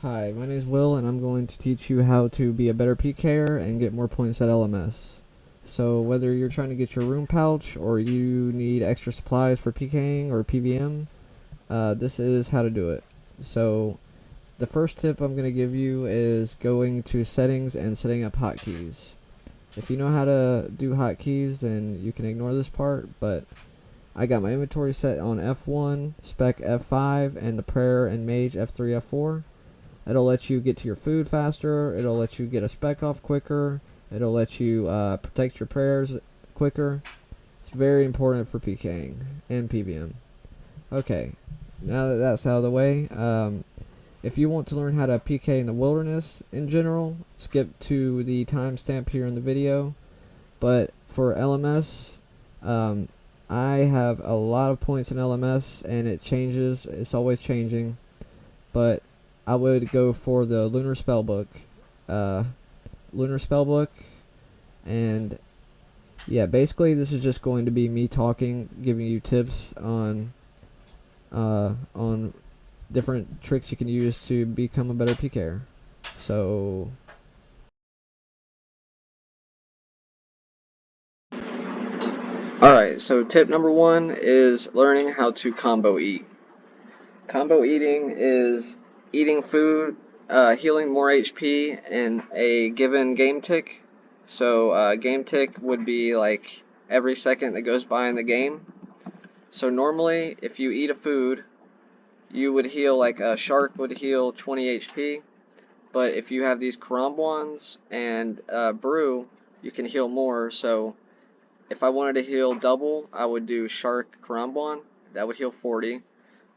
Hi, my name is Will, and I'm going to teach you how to be a better PKer and get more points at LMS. So whether you're trying to get your room pouch or you need extra supplies for PKing or PVM, this is how to do it. So the first tip I'm going to give you is going to settings and setting up hotkeys. If you know how to do hotkeys, then you can ignore this part, but I got my inventory set on F1, spec F5, and the prayer and mage F3, F4. It'll let you get to your food faster, it'll let you get a spec off quicker, it'll let you protect your prayers quicker. It's very important for PKing and PVM. Okay, now that that's out of the way, if you want to learn how to PK in the wilderness in general, skip to the timestamp here in the video. But for LMS, I have a lot of points in LMS and it changes, it's always changing. But I would go for the Lunar Spellbook. And yeah, basically this is just going to be me talking, giving you tips on different tricks you can use to become a better PKer. So alright, so tip number 1 is learning how to combo eat. Combo eating is eating food, healing more HP in a given game tick. So game tick would be like every second that goes by in the game. So normally if you eat a food, you would heal, like a shark would heal 20 HP. But if you have these Karambwans and brew, you can heal more. So if I wanted to heal double, I would do shark Karambwan, that would heal 40.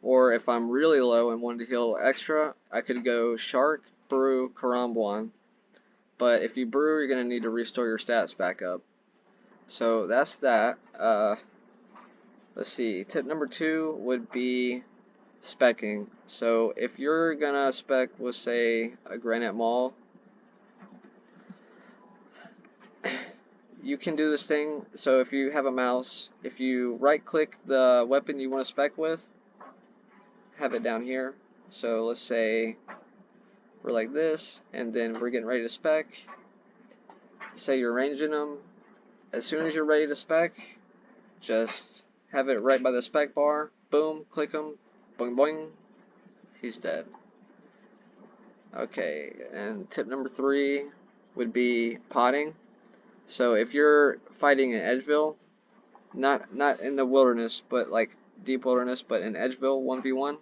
Or if I'm really low and wanted to heal extra, I could go Shark, Brew, Karambwan. But if you brew, you're going to need to restore your stats back up. So that's that. Let's see. Tip number 2 would be specking. So if you're going to spec with, say, a Granite Maul, you can do this thing. So if you have a mouse, if you right click the weapon you want to spec with, have it down here. So let's say we're like this, and then we're getting ready to spec. Say you're ranging them. As soon as you're ready to spec, just have it right by the spec bar. Boom, click him. Boing, boing. He's dead. Okay, and tip number 3 would be potting. So if you're fighting in Edgeville, not in the wilderness, but like deep wilderness, but in Edgeville 1v1,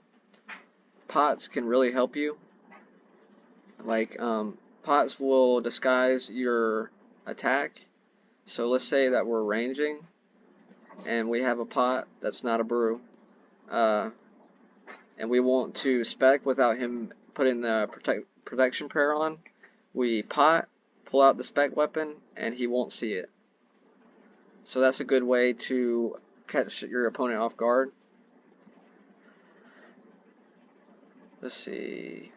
pots can really help you. Like pots will disguise your attack. So let's say that we're ranging and we have a pot that's not a brew, and we want to spec without him putting the protection prayer on. We pot, pull out the spec weapon, and he won't see it. So that's a good way to catch your opponent off guard. Let's see.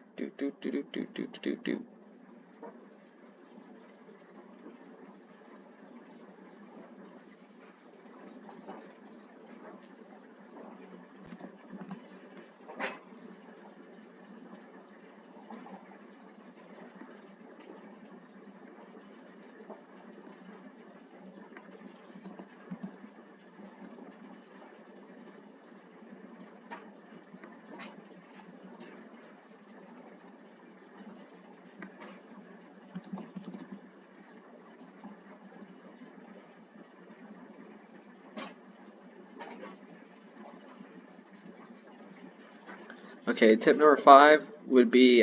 Okay, tip number 5 would be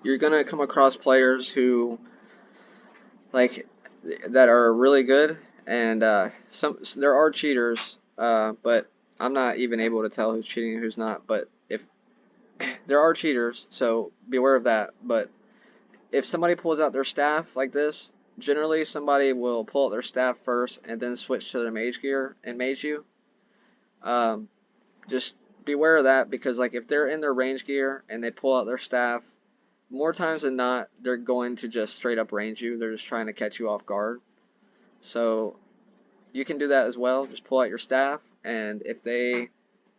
you're gonna come across players who that are really good, and there are cheaters, but I'm not even able to tell who's cheating and who's not. But if there are cheaters, so be aware of that. But if somebody pulls out their staff like this, generally somebody will pull out their staff first and then switch to their mage gear and mage you. Just beware of that, because like if they're in their range gear and they pull out their staff, more times than not they're going to just straight up range you. They're just trying to catch you off guard. So you can do that as well. Just pull out your staff, and if they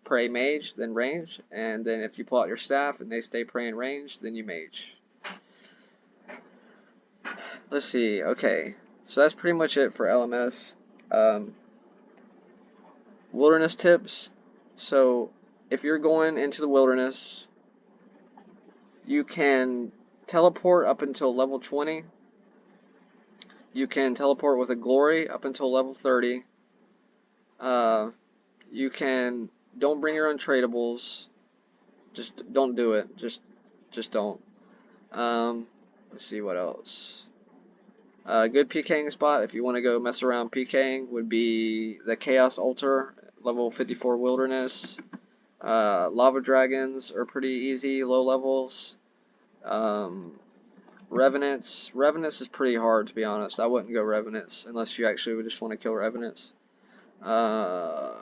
pray mage, then range, and then if you pull out your staff and they stay pray in range, then you mage. Let's see, okay, so that's pretty much it for LMS. Wilderness tips. So if you're going into the wilderness, you can teleport up until level 20. You can teleport with a glory up until level 30. You can, don't bring your untradables. Just don't do it. Just don't. Let's see what else. A good PKing spot if you want to go mess around PKing would be the Chaos Altar, level 54 Wilderness. Lava Dragons are pretty easy, low levels. Revenants. Revenants is pretty hard, to be honest. I wouldn't go Revenants unless you actually would just want to kill Revenants. Edgeville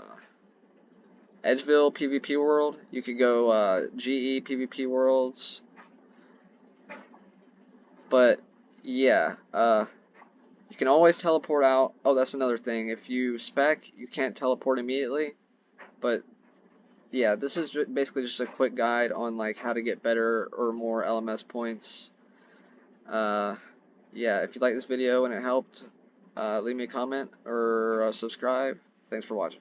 PvP World. You could go GE PvP Worlds. But yeah, you can always teleport out. Oh, that's another thing. If you spec, you can't teleport immediately. But yeah, this is basically just a quick guide on like how to get better or more LMS points. Yeah, if you like this video and it helped, leave me a comment or subscribe. Thanks for watching.